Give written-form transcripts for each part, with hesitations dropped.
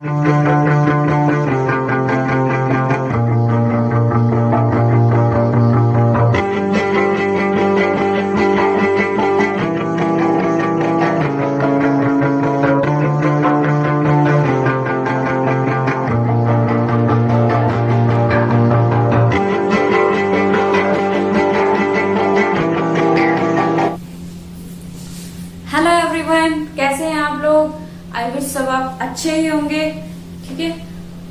Hello everyone, कैसे हैं आप लोग। आई विश सब आप अच्छे ही होंगे। ठीक है,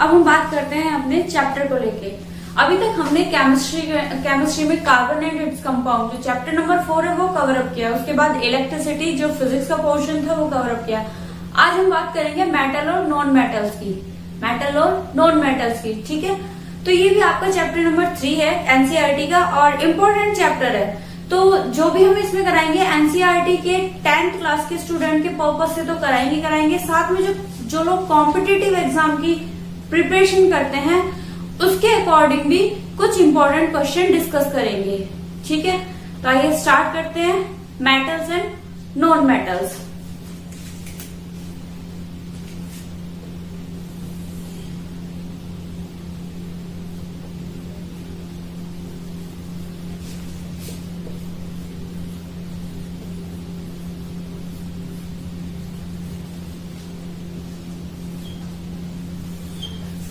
अब हम बात करते हैं अपने चैप्टर को लेके। अभी तक हमने केमिस्ट्री में कार्बन एंड इट्स कंपाउंड जो चैप्टर नंबर 4 है वो कवर अप किया। उसके बाद इलेक्ट्रिसिटी जो फिजिक्स का पोर्शन था वो कवर अप किया। आज हम बात करेंगे मेटल और नॉन मेटल्स की, मेटल और नॉन मेटल्स की। ठीक है, तो ये भी आपका चैप्टर नंबर 3 है एनसीईआरटी का और इम्पोर्टेंट चैप्टर है। तो जो भी हम इसमें कराएंगे एनसीईआरटी के 10th क्लास के स्टूडेंट के पर्पज से तो कराएंगे। साथ में जो लोग कॉम्पिटिटिव एग्जाम की प्रिपरेशन करते हैं उसके अकॉर्डिंग भी कुछ इंपॉर्टेंट क्वेश्चन डिस्कस करेंगे। ठीक है, तो आइए स्टार्ट करते हैं मेटल्स एंड नॉन मेटल्स।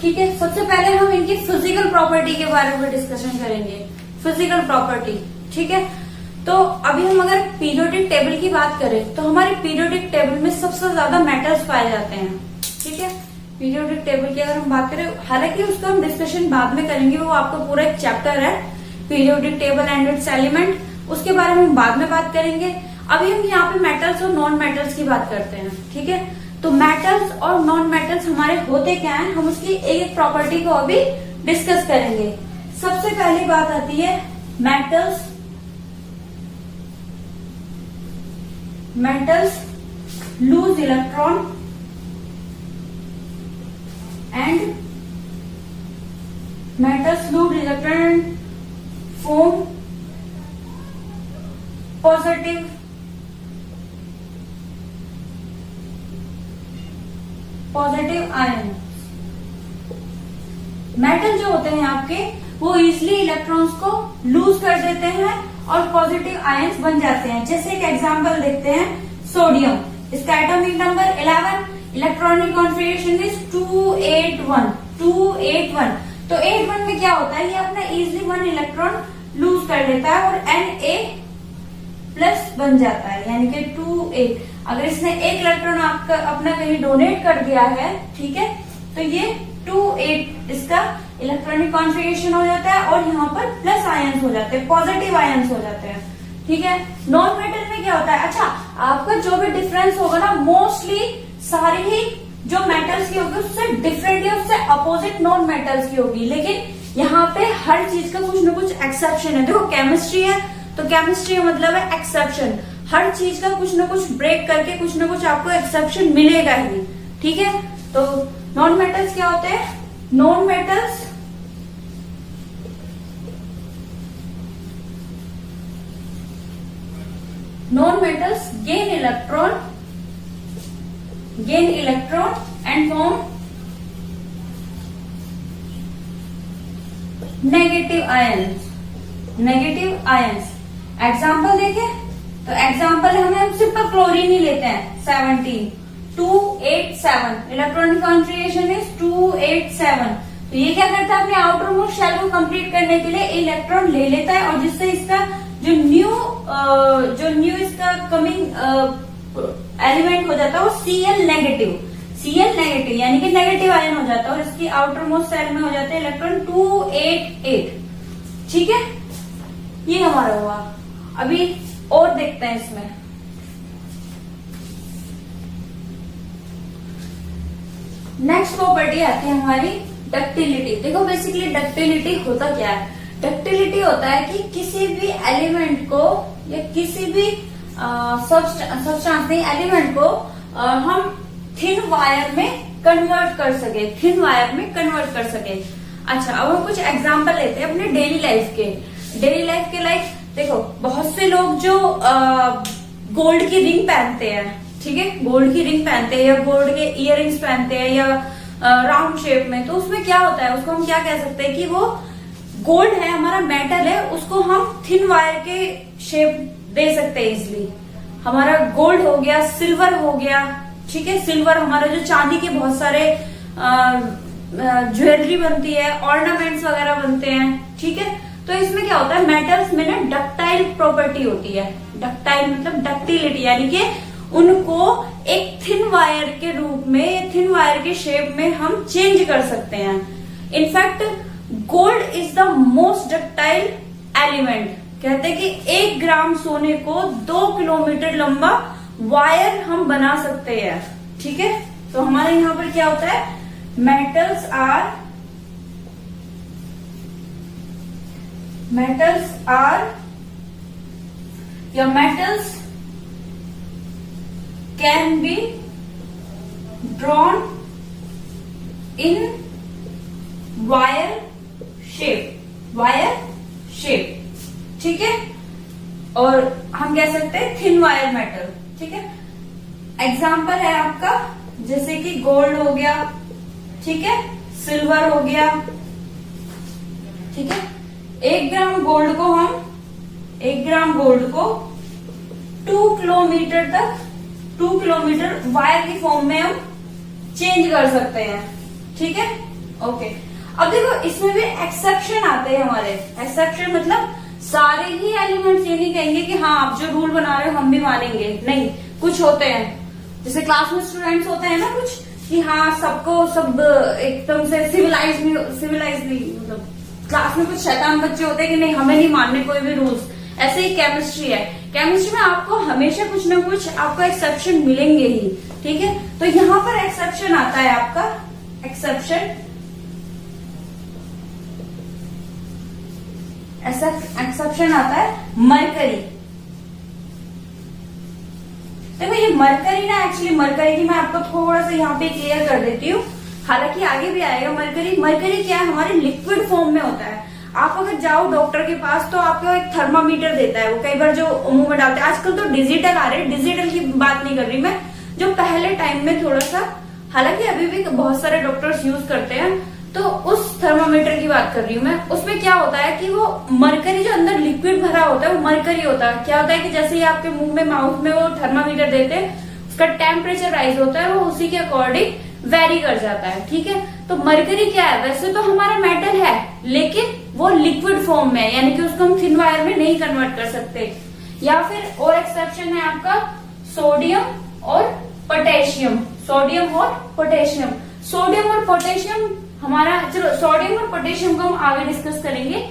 ठीक है, सबसे पहले हम इनकी फिजिकल प्रॉपर्टी के बारे में डिस्कशन करेंगे। फिजिकल प्रॉपर्टी, ठीक है। तो अभी हम अगर पीरियोडिक टेबल की बात करें तो हमारे पीरियोडिक टेबल में सबसे ज्यादा मेटल्स पाए जाते हैं। ठीक है, पीरियोडिक टेबल की अगर हम बात करें, हालांकि उसका हम डिस्कशन बाद में करेंगे, वो आपका पूरा एक चैप्टर है periodic table and it's element, उसके बारे में हम बाद में बात करेंगे। अभी हम यहाँ पे मेटल्स और नॉन मेटल्स की बात करते हैं। ठीक है, तो मेटल्स और नॉन मेटल्स हमारे होते क्या हैं, हम उसकी एक एक प्रॉपर्टी को अभी डिस्कस करेंगे। सबसे पहली बात आती है metals. Metals loose electron and metals loose electron form positive ion. Metal जो होते हैं आपके वो इजिली इलेक्ट्रॉन्स को लूज कर देते हैं और पॉजिटिव आयन्स बन जाते हैं। जैसे एक एग्जांपल देखते हैं, सोडियम, इसका atomic number 11, electronic configuration is 281। तो 81 में क्या होता है, ये अपना इजिली 1 इलेक्ट्रॉन लूज कर लेता है और Na+ बन जाता है, यानी कि 28। अगर इसने एक इलेक्ट्रॉन आपका अपना कहीं डोनेट कर दिया है, ठीक है, तो ये 28 इसका इलेक्ट्रॉनिक कॉन्फिगरेशन हो जाता है और यहाँ पर प्लस आयंस हो जाते हैं, पॉजिटिव आयंस हो जाते हैं। ठीक है, नॉन मेटल में क्या होता है, अच्छा आपका जो भी डिफरेंस होगा ना, मोस्टली सारी ही जो मेटल्स की होगी उससे डिफरेंट या उससे अपोजिट नॉन मेटल्स की होगी। लेकिन यहाँ पे हर चीज का कुछ न कुछ एक्सेप्शन है। देखो केमिस्ट्री है तो केमिस्ट्री का मतलब है एक्सेप्शन। हर चीज का कुछ न कुछ ब्रेक करके कुछ न कुछ आपको एक्सेप्शन मिलेगा ही। ठीक है, तो नॉन मेटल्स क्या होते हैं, non metals gain electron and form negative ions. Example देखें तो एग्जाम्पल हम सिंपल क्लोरीन ही लेते हैं, 17, 287, इलेक्ट्रॉनिक कॉन्फिगरेशन इज 287। तो ये क्या करता है, अपने आउटर मोस्ट शेल को कंप्लीट करने के लिए इलेक्ट्रॉन ले लेता है और जिससे इसका जो न्यू इसका कमिंग एलिमेंट हो जाता है वो Cl नेगेटिव यानी कि नेगेटिव आयन हो जाता है और इसकी आउटर मोस्ट शेल में हो जाता है इलेक्ट्रॉन 288। ठीक है, ये हमारा हुआ। अभी और देखते हैं इसमें, नेक्स्ट प्रॉपर्टी आती है हमारी डक्टिलिटी। देखो बेसिकली डक्टिलिटी होता क्या है, डक्टिलिटी होता है कि किसी भी एलिमेंट को या किसी भी सब्सटेंस एलिमेंट को हम थिन वायर में कन्वर्ट कर सके। अच्छा, अब हम कुछ एग्जांपल लेते हैं अपने डेली लाइफ के। लाइक देखो बहुत से लोग जो गोल्ड की रिंग पहनते हैं, ठीक है, गोल्ड की रिंग पहनते हैं या गोल्ड के इयररिंग्स पहनते हैं या राउंड शेप में, तो उसमें क्या होता है, उसको हम क्या कह सकते हैं कि वो गोल्ड है, हमारा मेटल है, उसको हम थिन वायर के शेप दे सकते हैं इजिली। हमारा गोल्ड हो गया, सिल्वर हो गया, ठीक है, सिल्वर हमारा जो चांदी के बहुत सारे ज्वेलरी बनती है, ऑर्नामेंट्स वगैरह बनते हैं, ठीक है। तो इसमें क्या होता है, मेटल्स में ना डक्टाइल प्रॉपर्टी होती है। डक्टाइल मतलब डक्टिलिटी, यानी कि उनको एक थिन वायर के रूप में, थिन वायर के शेप में हम चेंज कर सकते हैं। In fact gold is the most ductile element. कहते हैं कि 1 ग्राम सोने को 2 किलोमीटर लंबा वायर हम बना सकते हैं, ठीक है। तो हमारे यहाँ पर क्या होता है, metals can be drawn in wire shape, ठीक है। और हम कह सकते हैं थिन वायर मेटल, ठीक है। एग्जाम्पल है आपका, जैसे कि गोल्ड हो गया, ठीक है, सिल्वर हो गया, ठीक है। 1 ग्राम गोल्ड को 2 किलोमीटर तक, 2 किलोमीटर वायर की फॉर्म में हम चेंज कर सकते हैं, ठीक है, ओके। अब देखो इसमें भी एक्सेप्शन आते हैं हमारे। एक्सेप्शन मतलब सारे ही एलिमेंट्स ये नहीं कहेंगे कि हाँ आप जो रूल बना रहे हो हम भी मानेंगे, नहीं। कुछ होते हैं, जैसे क्लास में स्टूडेंट्स होते हैं ना कुछ, कि हाँ सबको सब एकदम से सिविलाइज नहीं, मतलब क्लास में कुछ शैतान बच्चे होते हैं कि नहीं हमें नहीं मानने कोई भी रूल्स। ऐसे ही केमिस्ट्री है, केमिस्ट्री में आपको हमेशा कुछ ना कुछ आपको एक्सेप्शन मिलेंगे ही, ठीक है। तो यहाँ पर एक्सेप्शन आता है आपका, एक्सेप्शन आता है मरकरी। देखो ये मरकरी ना, एक्चुअली मरकरी की मैं आपको थोड़ा सा यहाँ पे क्लियर कर देती हूँ, हालांकि आगे भी आएगा। मरकरी क्या है, हमारे लिक्विड फॉर्म में होता है। आप अगर जाओ डॉक्टर के पास तो आपको एक थर्मामीटर देता है, वो कई बार जो मुंह में डालते हैं, आजकल तो डिजिटल आ रहे हैं, डिजिटल की बात नहीं कर रही मैं, जो पहले टाइम में थोड़ा सा, हालांकि अभी भी बहुत सारे डॉक्टर्स यूज करते हैं, तो उस थर्मामीटर की बात कर रही हूँ मैं। उसमें क्या होता है कि वो मरकरी जो अंदर लिक्विड भरा होता है वो मरकरी होता है। क्या होता है कि जैसे ही आपके मुंह में, माउथ में वो थर्मामीटर देते हैं, उसका टेम्परेचर राइज होता है, वो उसी के अकॉर्डिंग वेरी कर जाता है, ठीक है। तो मरकरी क्या है, वैसे तो हमारा मेटल है लेकिन वो लिक्विड फॉर्म में है, यानी कि उसको हम थिन वायर में नहीं कन्वर्ट कर सकते। या फिर और एक्सेप्शन है आपका सोडियम और पोटेशियम। सोडियम और पोटेशियम हमारा, चलो सोडियम और पोटेशियम को हम आगे डिस्कस करेंगे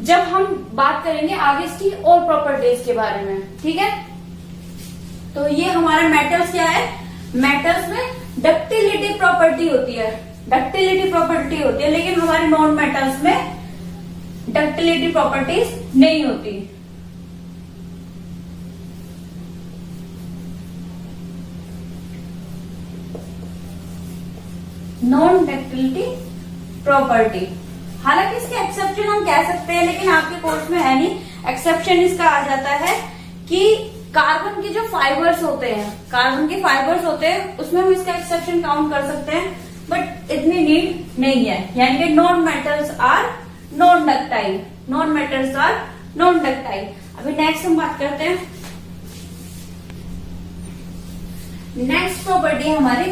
जब हम बात करेंगे आगे इसकी और प्रॉपर्टीज के बारे में, ठीक है। तो ये हमारा मेटल्स क्या है, मेटल्स में डक्टिलिटी प्रॉपर्टी होती है, लेकिन हमारे नॉन मेटल्स में डक्टिलिटी प्रॉपर्टीज नहीं होती। नॉन डक्टिलिटी प्रॉपर्टी, हालांकि इसके एक्सेप्शन हम कह सकते हैं, लेकिन आपके कोर्स में है नहीं। एक्सेप्शन इसका आ जाता है कि कार्बन के जो फाइबर्स होते हैं, उसमें हम इसका एक्सेप्शन काउंट कर सकते हैं, बट इतनी नीड नहीं है। यानी कि non metals are non ductile. अभी नेक्स्ट हम बात करते हैं, नेक्स्ट प्रॉपर्टी है हमारी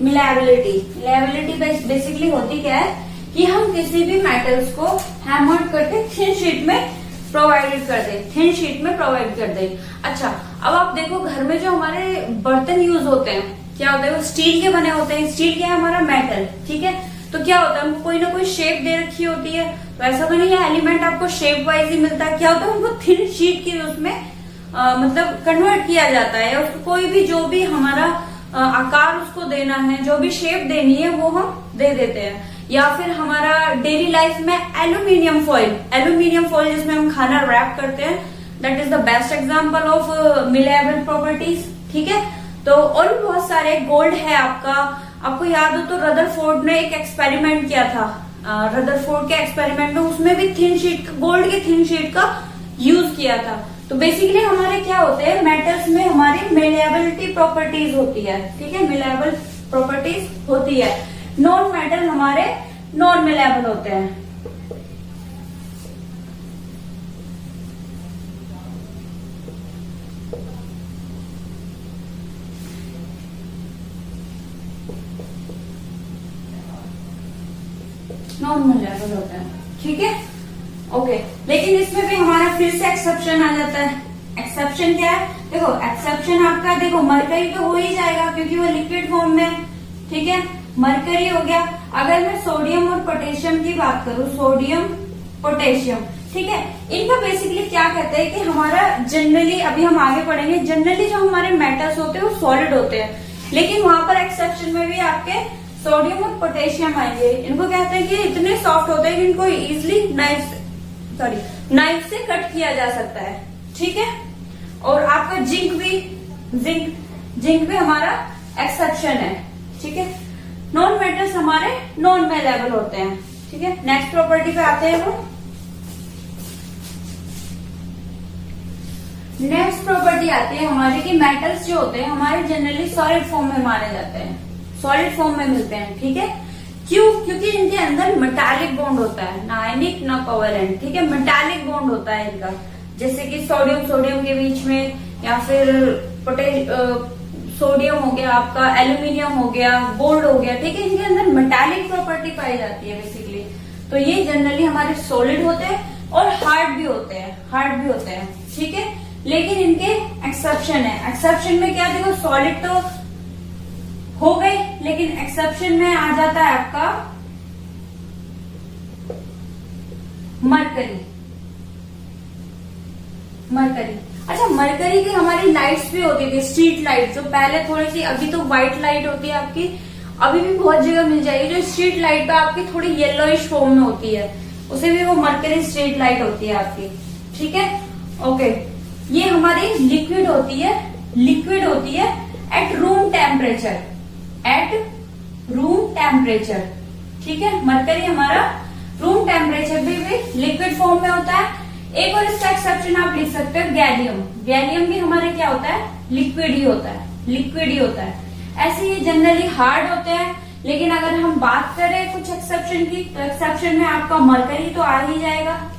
मिलायबिलिटी बेसिकली होती क्या है कि हम किसी भी मेटल्स को हैमर्ड करके थिन शीट में प्रोवाइड कर दे। अच्छा, अब आप देखो घर में जो हमारे बर्तन यूज होते हैं, क्या होता है, वो स्टील के बने होते हैं। स्टील क्या है, हमारा मेटल, ठीक है। तो क्या होता है, हमको कोई ना कोई शेप दे रखी होती है, तो ऐसा तो नहीं है एलिमेंट आपको शेप वाइज ही मिलता है। क्या होता है, हमको थिन शीट की उसमें मतलब कन्वर्ट किया जाता है, और कोई भी जो भी हमारा आकार उसको देना है, जो भी शेप देनी है वो हम दे देते हैं। या फिर हमारा डेली लाइफ में एल्यूमिनियम फॉइल जिसमें हम खाना रैप करते हैं, that is the best example of malleable properties, ठीक है। तो और भी बहुत सारे, गोल्ड है आपको याद हो तो रदरफोर्ड ने एक एक्सपेरिमेंट किया था, रदरफोर्ड के एक्सपेरिमेंट में उसमें भी गोल्ड की थिन शीट का यूज किया था। तो बेसिकली हमारे क्या होते हैं, मेटल्स में हमारी मिलेबिलिटी प्रॉपर्टीज होती है, ठीक है, मिलेबल प्रॉपर्टीज होती है। नॉन मेटल हमारे नॉन मेलेबल होते हैं। नॉन मेलेबल होता है, ठीक है, ओके। लेकिन इसमें भी हमारा फिर से एक्सेप्शन आ जाता है। एक्सेप्शन क्या है? देखो एक्सेप्शन आपका, देखो मरकरी तो हो ही जाएगा क्योंकि वो लिक्विड फॉर्म में, ठीक है, मरकरी हो गया। अगर मैं सोडियम और पोटेशियम की बात करूं, सोडियम पोटेशियम, ठीक है, इनका बेसिकली क्या कहते हैं कि हमारा जनरली, अभी हम आगे पढ़ेंगे, जनरली जो हमारे मेटल्स होते हैं वो सॉलिड होते हैं, लेकिन वहां पर एक्सेप्शन में भी आपके सोडियम और पोटेशियम आएंगे। इनको कहते हैं कि इतने सॉफ्ट होते हैं कि इनको इजिली नाइफ से कट किया जा सकता है, ठीक है। और आपका जिंक भी हमारा एक्सेप्शन है, ठीक है। नॉन मेटल्स हमारे नॉन मेलेबल होते हैं, ठीक है। नेक्स्ट प्रॉपर्टी पे आते हैं हम। नेक्स्ट प्रॉपर्टी आती है हमारी कि मेटल्स जो होते हैं हमारे जनरली सॉलिड फॉर्म में माने जाते हैं, सॉलिड फॉर्म में मिलते हैं, ठीक है। क्यों? क्योंकि इनके अंदर मेटालिक बॉन्ड होता है, ना आयनिक ना कोवेलेंट, ठीक है, मेटालिक बॉन्ड होता है इनका। जैसे कि सोडियम के बीच में, या फिर सोडियम हो गया आपका, एल्यूमिनियम हो गया, गोल्ड हो गया, ठीक है, इनके अंदर मेटालिक प्रॉपर्टी पाई जाती है बेसिकली। तो ये जनरली हमारे सॉलिड होते हैं और हार्ड भी होते हैं, ठीक है। लेकिन इनके एक्सेप्शन है। एक्सेप्शन में क्या, देखो सॉलिड तो हो गए, लेकिन एक्सेप्शन में आ जाता है आपका मरकरी। अच्छा, मरकरी की हमारी लाइट्स भी होती थी, स्ट्रीट लाइट, जो पहले थोड़ी सी, अभी तो व्हाइट लाइट होती है आपकी, अभी भी बहुत जगह मिल जाएगी, जो स्ट्रीट लाइट पे आपकी थोड़ी येलोइश फॉर्म में होती है, उसे भी वो मरकरी स्ट्रीट लाइट होती है आपकी, ठीक है, ओके। ये हमारी लिक्विड होती है एट रूम टेम्परेचर, ठीक है। मरकरी हमारा रूम टेम्परेचर भी लिक्विड फॉर्म में होता है। एक और इसका एक्सेप्शन आप लिख सकते हो गैलियम भी हमारे क्या होता है, लिक्विड ही होता है। ऐसे ये जनरली हार्ड होते हैं, लेकिन अगर हम बात करें कुछ एक्सेप्शन की, तो एक्सेप्शन में आपका मरकरी तो आ ही जाएगा,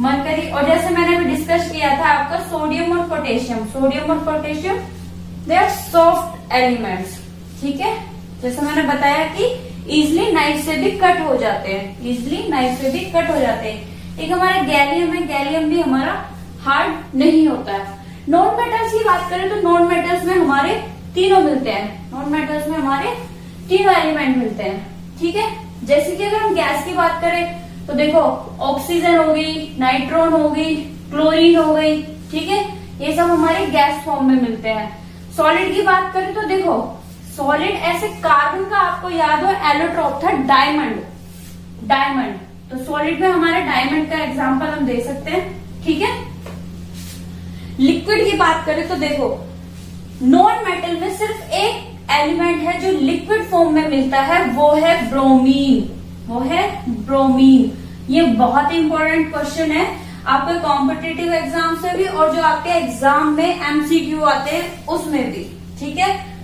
मरकरी। और जैसे मैंने अभी डिस्कस किया था आपका सोडियम और potassium they are soft elements, ठीक है। जैसे मैंने बताया कि इजिली नाइफ से भी कट हो जाते हैं, एक हमारा गैलियम है, गैलियम भी हमारा हार्ड नहीं होता है। नॉन मेटल्स की बात करें तो नॉन मेटल्स में हमारे तीनों मिलते हैं, तीनों एलिमेंट मिलते हैं, ठीक है। जैसे कि अगर हम गैस की बात करें तो देखो ऑक्सीजन हो गई, नाइट्रोन हो गई, क्लोरीन हो गई, ठीक है, ये सब हमारे गैस फॉर्म में मिलते हैं। सॉलिड की बात करें तो देखो सॉलिड ऐसे, कार्बन का आपको याद हो एलोट्रोप था, डायमंड, तो सॉलिड में हमारे डायमंड का एग्जांपल हम दे सकते हैं, ठीक है। लिक्विड की बात करें तो देखो नॉन मेटल में सिर्फ एक एलिमेंट है जो लिक्विड फॉर्म में मिलता है, वो है ब्रोमीन। ये बहुत ही इंपॉर्टेंट क्वेश्चन है आपके कॉम्पिटिटिव एग्जाम से भी, और जो आपके एग्जाम में एमसीक्यू आते हैं उसमें भी, ठीक है।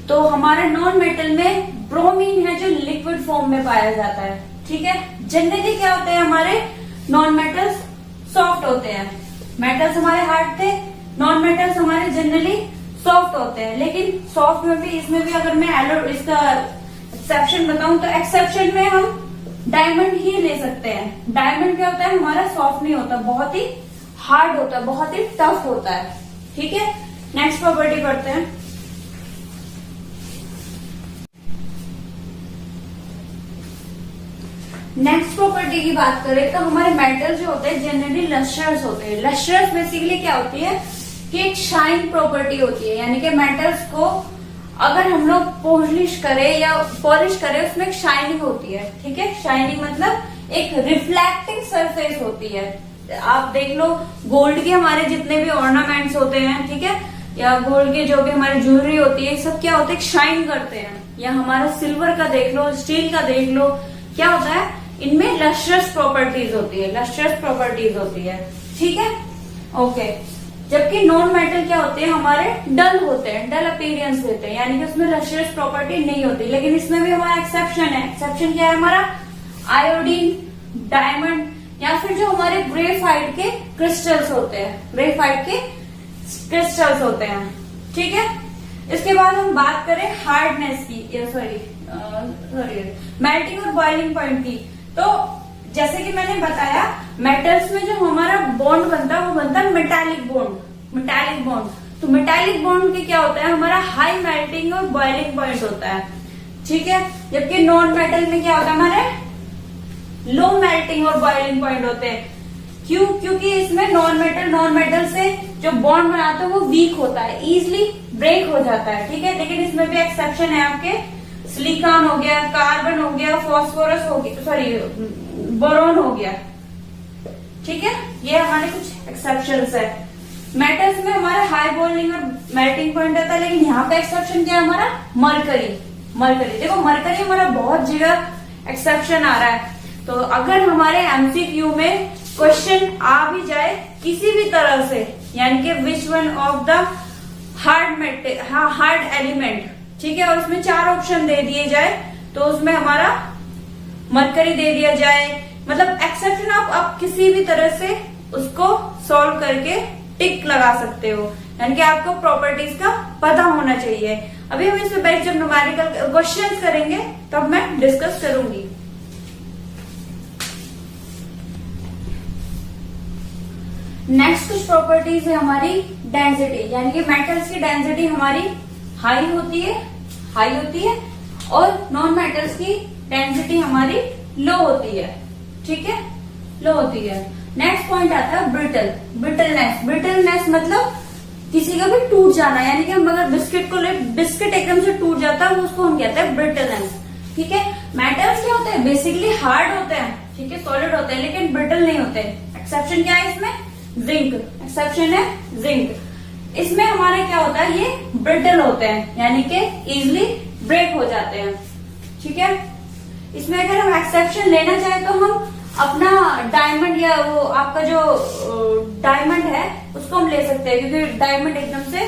तो हमारे नॉन मेटल में ब्रोमीन है जो लिक्विड फॉर्म में पाया जाता है, ठीक है। जनरली क्या होते हैं हमारे नॉन मेटल्स, सॉफ्ट होते हैं। मेटल्स हमारे हार्ड थे, नॉन मेटल्स हमारे जनरली सॉफ्ट होते हैं। लेकिन सॉफ्ट में भी, इसमें भी अगर मैं इसका एक्सेप्शन बताऊं तो एक्सेप्शन में हम डायमंड ही ले सकते हैं। डायमंड क्या होता है, हमारा सॉफ्ट नहीं होता, बहुत ही हार्ड होता है, बहुत ही टफ होता है, ठीक है। नेक्स्ट प्रॉपर्टी पढ़ते हैं। नेक्स्ट प्रॉपर्टी की बात करें तो हमारे मेटल जो होते हैं जनरली लस्ट्रस होते हैं। लस्ट्रस बेसिकली क्या होती है कि एक शाइन प्रॉपर्टी होती है, यानी कि मेटल्स को अगर हम लोग पॉलिश करें उसमें एक शाइनिंग होती है, ठीक है। शाइनिंग मतलब एक रिफ्लेक्टिंग सरफेस होती है। आप देख लो गोल्ड के हमारे जितने भी ऑर्नामेंट्स होते हैं, ठीक है, या गोल्ड के जो भी हमारी ज्वेलरी होती है, सब क्या होते हैं, शाइन करते हैं। या हमारा सिल्वर का देख लो, स्टील का देख लो, क्या होता है, इनमें लस्ट्रस प्रॉपर्टीज होती है, ठीक है, ओके। जबकि नॉन मेटल क्या होते हैं, हमारे डल होते हैं, डल अपीयरेंस देते हैं, यानी कि उसमें लस्ट्रस प्रॉपर्टी नहीं होती। लेकिन इसमें भी हमारा एक्सेप्शन है। एक्सेप्शन क्या है हमारा, आयोडीन, डायमंड, या फिर जो हमारे ग्रेफाइट के क्रिस्टल्स होते हैं, ग्रेफाइट के क्रिस्टल्स होते हैं। ठीक है, इसके बाद हम बात करें हार्डनेस की, सॉरी मेल्टिंग और बॉइलिंग पॉइंट की। तो जैसे कि मैंने बताया, मेटल्स में जो हमारा बॉन्ड बनता है वो बनता है मेटालिक बॉन्ड। मेटालिक बॉन्ड, तो मेटालिक बॉन्ड के क्या होता है, हमारा हाई मेल्टिंग और बॉइलिंग पॉइंट होता है। ठीक है, जबकि नॉन मेटल में क्या होता है, हमारे लो मेल्टिंग और बॉइलिंग पॉइंट होते हैं। क्यों? क्योंकि इसमें नॉन मेटल से जो बॉन्ड बनाता है वो वीक होता है, इजिली ब्रेक हो जाता है। ठीक है, लेकिन इसमें भी एक्सेप्शन है आपके, सिलिकॉन हो गया, कार्बन हो गया, फास्फोरस हो गया, सॉरी बोरॉन हो गया। ठीक है, ये हमारे कुछ एक्सेप्शंस है। मेटल्स में हमारा हाई बॉइलिंग और मेल्टिंग पॉइंट रहता है, लेकिन यहाँ पे एक्सेप्शन क्या है हमारा, मरकरी। मरकरी देखो, मरकरी हमारा बहुत जगह एक्सेप्शन आ रहा है। तो अगर हमारे एमसीक्यू में क्वेश्चन आ भी जाए किसी भी तरह से, यानी कि which one of the hard element, ठीक है, और उसमें 4 ऑप्शन दे दिए जाए, तो उसमें हमारा मरकरी दे दिया जाए, मतलब एक्सेप्शन आप किसी भी तरह से उसको सॉल्व करके टिक लगा सकते हो, यानी कि आपको प्रॉपर्टीज का पता होना चाहिए। अभी हम इसमें बैठ जब न्यूमेरिकल क्वेश्चंस करेंगे तब मैं डिस्कस करूंगी। नेक्स्ट कुछ प्रॉपर्टीज है हमारी डेंसिटी, यानी कि मेटल्स की डेंसिटी हमारी हाई होती है और नॉन मेटल्स की डेंसिटी हमारी लो होती है। ठीक है, लो होती है। नेक्स्ट पॉइंट आता है ब्रिटलनेस। ब्रिटलनेस मतलब किसी का भी टूट जाना, यानी कि हम अगर बिस्किट एकदम से टूट जाता है उसको हम कहते हैं ब्रिटलनेस। ठीक है, मेटल्स क्या होते हैं, बेसिकली हार्ड होते हैं, ठीक है, सॉलिड होते हैं, लेकिन ब्रिटल नहीं होते। एक्सेप्शन क्या है इसमें, जिंक। एक्सेप्शन है जिंक। इसमें हमारे क्या होता है, ये ब्रिटल होते हैं, यानी कि इजिली ब्रेक हो जाते हैं। ठीक है, इसमें अगर हम एक्सेप्शन लेना चाहें तो हम अपना डायमंड या वो आपका जो डायमंड है उसको हम ले सकते हैं, क्योंकि डायमंड एकदम से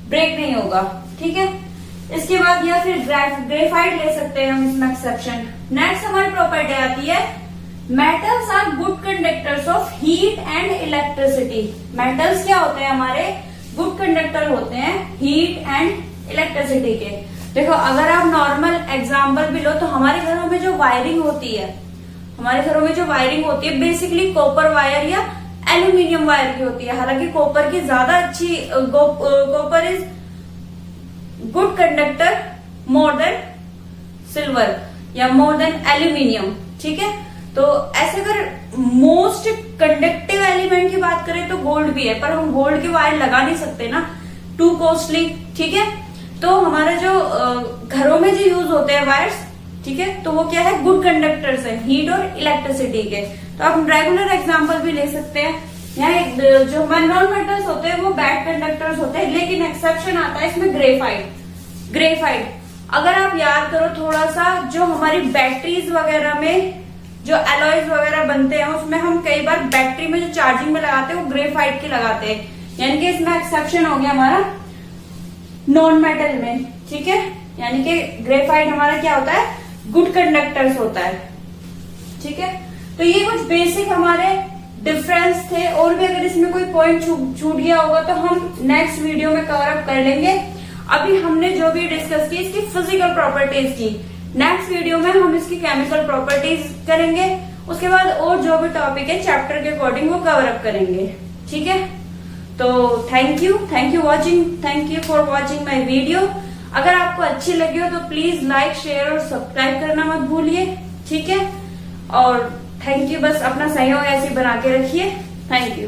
ब्रेक नहीं होगा। ठीक है, इसके बाद या फिर ग्रेफाइट ले सकते हैं हम इसमें एक्सेप्शन। नेक्स्ट हमारी प्रॉपर्टी आती है, metals are good conductors of heat and electricity. Metals क्या होते हैं, हमारे गुड कंडक्टर होते हैं हीट एंड इलेक्ट्रिसिटी के। देखो, अगर आप नॉर्मल एग्जाम्पल भी लो तो हमारे घरों में जो वायरिंग होती है, बेसिकली कॉपर वायर या एल्यूमिनियम वायर की होती है। हालांकि कॉपर की ज्यादा अच्छी, copper is good conductor more than silver या मोर देन एल्यूमिनियम। ठीक है, तो ऐसे अगर मोस्ट कंडक्टिव एलिमेंट की बात करें तो गोल्ड भी है, पर हम गोल्ड की वायर लगा नहीं सकते ना, टू कॉस्टली। ठीक है, तो हमारा जो घरों में जो यूज होते हैं वायर्स, ठीक है, तो वो क्या है, गुड कंडक्टर्स है हीट और इलेक्ट्रिसिटी के। तो आप रेगुलर एग्जांपल भी ले सकते हैं। यहाँ जो हमारे नॉन मेटल्स होते हैं वो बैड कंडक्टर्स होते हैं, लेकिन एक्सेप्शन आता है इसमें ग्रेफाइट। अगर आप याद करो थोड़ा सा, जो हमारी बैटरीज वगैरह में जो एलॉयज वगैरह बनते हैं उसमें हम कई बार बैटरी में जो चार्जिंग में लगाते हैं वो ग्रेफाइट की लगाते हैं, यानी कि इसमें एक्सेप्शन हो गया हमारा नॉन मेटल में। ठीक है, यानी कि ग्रेफाइट हमारा क्या होता है, गुड कंडक्टर्स होता है। ठीक है, तो ये कुछ बेसिक हमारे डिफरेंस थे, और भी अगर इसमें कोई पॉइंट छूट गया होगा तो हम नेक्स्ट वीडियो में कवर अप कर लेंगे। अभी हमने जो भी डिस्कस की इसकी फिजिकल प्रॉपर्टीज की, नेक्स्ट वीडियो में हम इसकी केमिकल प्रॉपर्टीज करेंगे। उसके बाद और जो भी टॉपिक है चैप्टर के अकॉर्डिंग वो कवर अप करेंगे। ठीक है, तो thank you for watching my video. अगर आपको अच्छी लगी हो तो प्लीज लाइक, शेयर और सब्सक्राइब करना मत भूलिए। ठीक है, और थैंक यू, बस अपना सहयोग ऐसे बना के रखिए। Thank you.